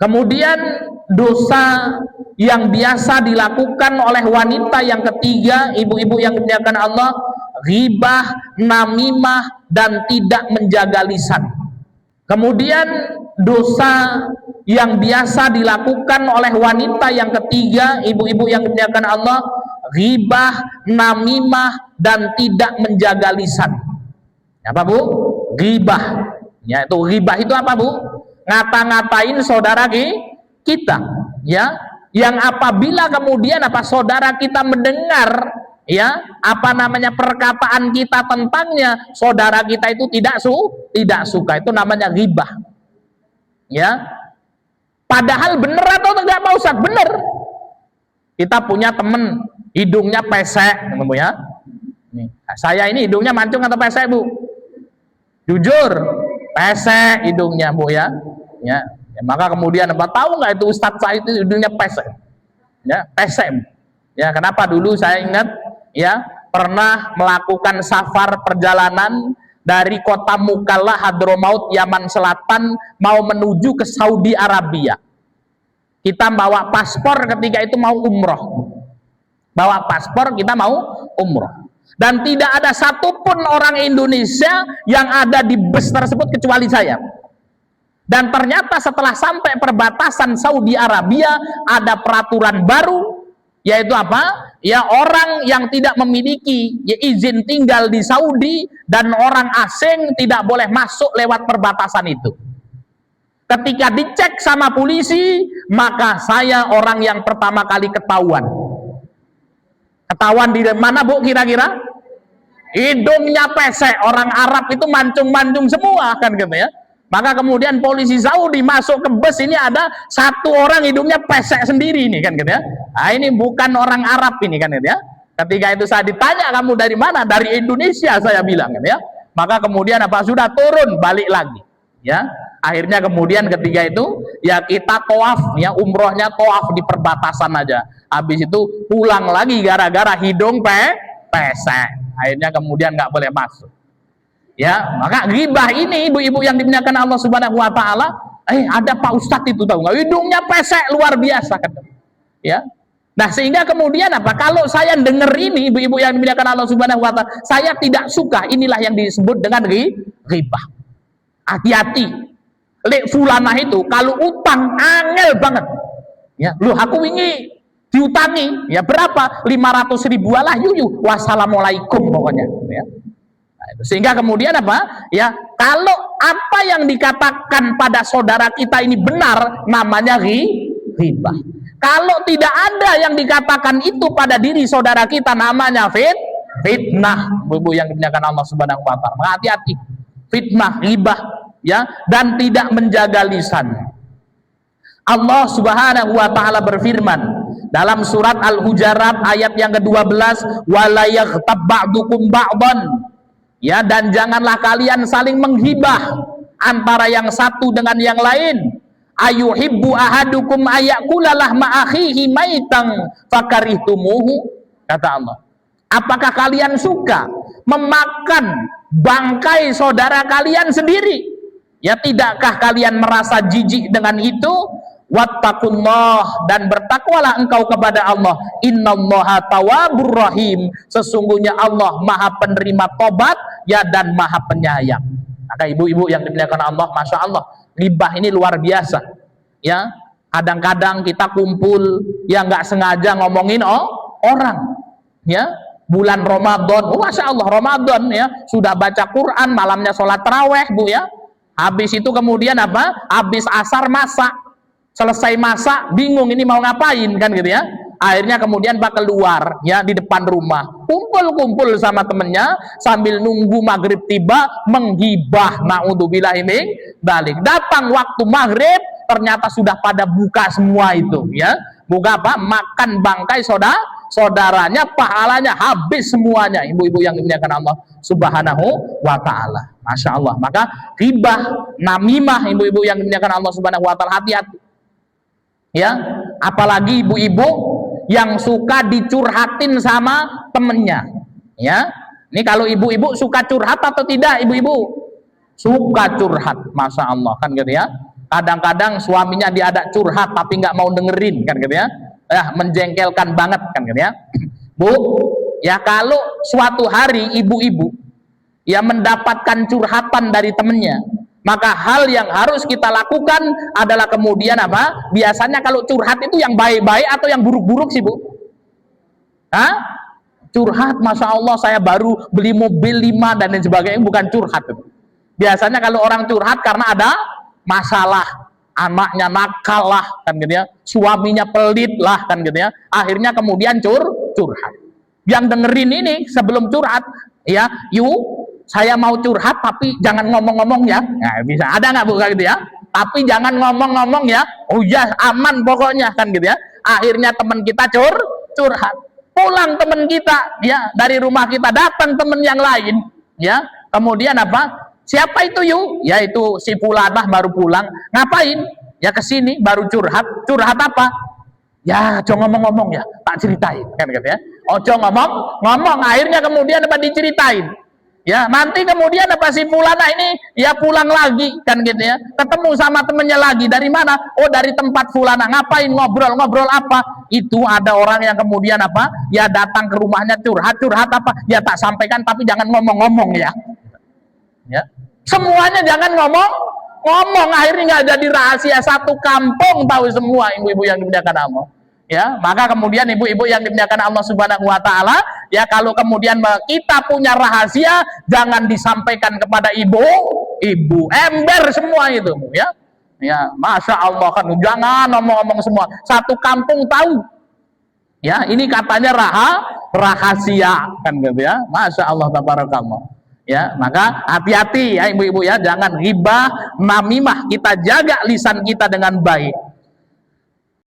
Kemudian dosa yang biasa dilakukan oleh wanita yang ketiga, ibu-ibu yang dimuliakan Allah, ghibah, namimah, dan tidak menjaga lisan. Kemudian dosa yang biasa dilakukan oleh wanita yang ketiga, ibu-ibu yang dimuliakan Allah, ghibah, namimah, dan tidak menjaga lisan. Apa Bu? Ghibah. Ya, itu ghibah itu apa Bu? Ngata-ngatain saudara kita, ya, yang apabila kemudian saudara kita mendengar, ya, perkataan kita tentangnya, saudara kita itu tidak suka, itu namanya ghibah, ya. Padahal bener atau enggak Pak Ustadz? Bener. Kita punya temen hidungnya pesek, Bu, ya. Nih, saya ini hidungnya mancung atau pesek Bu? Jujur, pesek hidungnya Bu, ya. Ya, maka kemudian tahu nggak itu Ustadz saya itu hidungnya pesek, ya, pesek, ya. Kenapa? Dulu saya ingat, ya, pernah melakukan safar perjalanan dari kota Mukalla Hadramaut Yaman Selatan mau menuju ke Saudi Arabia. Kita bawa paspor ketika itu mau umroh, bawa paspor kita mau umroh, dan tidak ada satupun orang Indonesia yang ada di bus tersebut kecuali saya. Dan ternyata setelah sampai perbatasan Saudi Arabia ada peraturan baru, yaitu apa? Ya, orang yang tidak memiliki izin tinggal di Saudi dan orang asing tidak boleh masuk lewat perbatasan itu. Ketika dicek sama polisi, maka saya orang yang pertama kali ketahuan. Ketahuan di mana Bu kira-kira? Hidungnya pesek. Orang Arab itu mancung-mancung semua kan gitu, ya. Maka kemudian polisi Saudi masuk ke bus, ini ada satu orang hidungnya pesek sendiri ini kan gitu, ya. Nah, ini bukan orang Arab ini kan gitu, ya. Ketika itu saya ditanya, kamu dari mana? Dari Indonesia saya bilang gitu, ya. Maka kemudian sudah turun balik lagi, ya. Akhirnya kemudian ketika itu ya kita tawaf, ya, umrohnya tawaf di perbatasan aja. Habis itu pulang lagi gara-gara hidung pesek. Akhirnya kemudian nggak boleh masuk. Ya, maka ghibah ini ibu-ibu yang dimuliakan Allah Subhanahu wa taala, ada Pak Ustadz itu tahu nggak, hidungnya pesek luar biasa kan. Ya. Nah, sehingga kemudian kalau saya dengar ini ibu-ibu yang dimuliakan Allah Subhanahu wa taala, saya tidak suka, inilah yang disebut dengan ghibah. Hati-hati. Lek fulanah itu kalau utang angel banget. Ya, lu aku ini diutangi, ya berapa? 500.000 lah yuyu. Wassalamualaikum pokoknya, ya. Sehingga kemudian ya, kalau apa yang dikatakan pada saudara kita ini benar, namanya ghibah. Kalau tidak ada yang dikatakan itu pada diri saudara kita, namanya fitnah. Ibu yang dimuliakan Allah Subhanahu wa taala, hati-hati. Fitnah, ghibah, ya, dan tidak menjaga lisan. Allah Subhanahu wa taala berfirman dalam surat Al-Hujarat ayat yang ke-12, wala yaghtab ba'dukum ba'dan. Ya, dan janganlah kalian saling menghibah antara yang satu dengan yang lain. Ayuhibbu ahadukum ayakulalah ma'akhihi maitang fakarihtumuhu, kata Allah. Apakah kalian suka memakan bangkai saudara kalian sendiri? Ya, tidakkah kalian merasa jijik dengan itu? Wattaqullah, dan bertakwalah engkau kepada Allah. Innallaha tawwabur rahim, sesungguhnya Allah Maha penerima tobat, ya, dan Maha penyayang. Maka ibu-ibu yang dimuliakan Allah, masya Allah, ghibah ini luar biasa. Ya, kadang-kadang kita kumpul, ya, nggak sengaja ngomongin orang. Ya, bulan Ramadan, masya Allah Ramadan, ya, sudah baca Quran, malamnya sholat taraweh Bu, ya. Habis itu kemudian habis asar masak. Selesai masak, bingung ini mau ngapain kan gitu, ya. Akhirnya kemudian keluar, ya, di depan rumah, kumpul-kumpul sama temennya sambil nunggu maghrib tiba, menghibah. Naudzubillahi min dzalik. Datang waktu maghrib, ternyata sudah pada buka semua itu, ya. Buka makan bangkai saudaranya, pahalanya habis semuanya. Ibu-ibu yang dimuliakan Allah Subhanahu wa taala, masya Allah. Maka ghibah, namimah, ibu-ibu yang dimuliakan Allah Subhanahu wa taala, hati-hati. Ya, apalagi ibu-ibu yang suka dicurhatin sama temennya, ya. Ini kalau ibu-ibu suka curhat atau tidak, ibu-ibu? Suka curhat, masya Allah kan gitu, ya. Kadang-kadang suaminya diajak curhat tapi nggak mau dengerin, kan gitu ya. Menjengkelkan banget, kan gitu ya. Bu, ya kalau suatu hari ibu-ibu ya mendapatkan curhatan dari temennya, maka hal yang harus kita lakukan adalah kemudian apa? Biasanya kalau curhat itu yang baik-baik atau yang buruk-buruk sih, Bu? Hah? Curhat, Masya Allah saya baru beli mobil 5 dan lain sebagainya, bukan curhat. Biasanya kalau orang curhat karena ada masalah, anaknya nakal lah, kan gitu ya, suaminya pelit lah, kan gitu ya, akhirnya kemudian curhat. Yang dengerin ini sebelum curhat, ya, saya mau curhat tapi jangan ngomong-ngomong ya. Nah, bisa ada nggak Bu kayak gitu ya? Tapi jangan ngomong-ngomong ya. Oh ya, aman pokoknya, kan gitu ya. Akhirnya teman kita curhat. Pulang teman kita, ya, dari rumah kita datang teman yang lain, ya. Kemudian apa? Siapa itu Yaitu si fulanah baru pulang. Ngapain? Ya kesini baru curhat. Curhat apa? Ya, jangan ngomong-ngomong ya. Tak ceritain, kan gitu ya. Ojo ngomong. Akhirnya kemudian apa diceritain. Ya, nanti kemudian apa si fulana ini ya pulang lagi, kan gitu ya, ketemu sama temennya lagi. Dari mana? Oh, dari tempat fulana. Ngapain? Ngobrol apa? Itu ada orang yang kemudian apa ya datang ke rumahnya curhat apa ya, tak sampaikan tapi jangan ngomong-ngomong ya. Semuanya jangan ngomong, akhirnya nggak jadi rahasia, satu kampung tahu semua, ibu-ibu yang dimuliakan Allah. Ya, maka kemudian ibu-ibu yang dimuliakan Allah Subhanahu wa taala, ya, kalau kemudian kita punya rahasia jangan disampaikan kepada ibu ember semua itu, ya. Ya, Masya Allah, kan jangan ngomong-ngomong semua, satu kampung tahu. Ya, ini katanya rahasia, kan gitu ya. Masya Allah, tabarakallah. Ya, maka hati-hati ya ibu-ibu ya, jangan ghibah, namimah, kita jaga lisan kita dengan baik.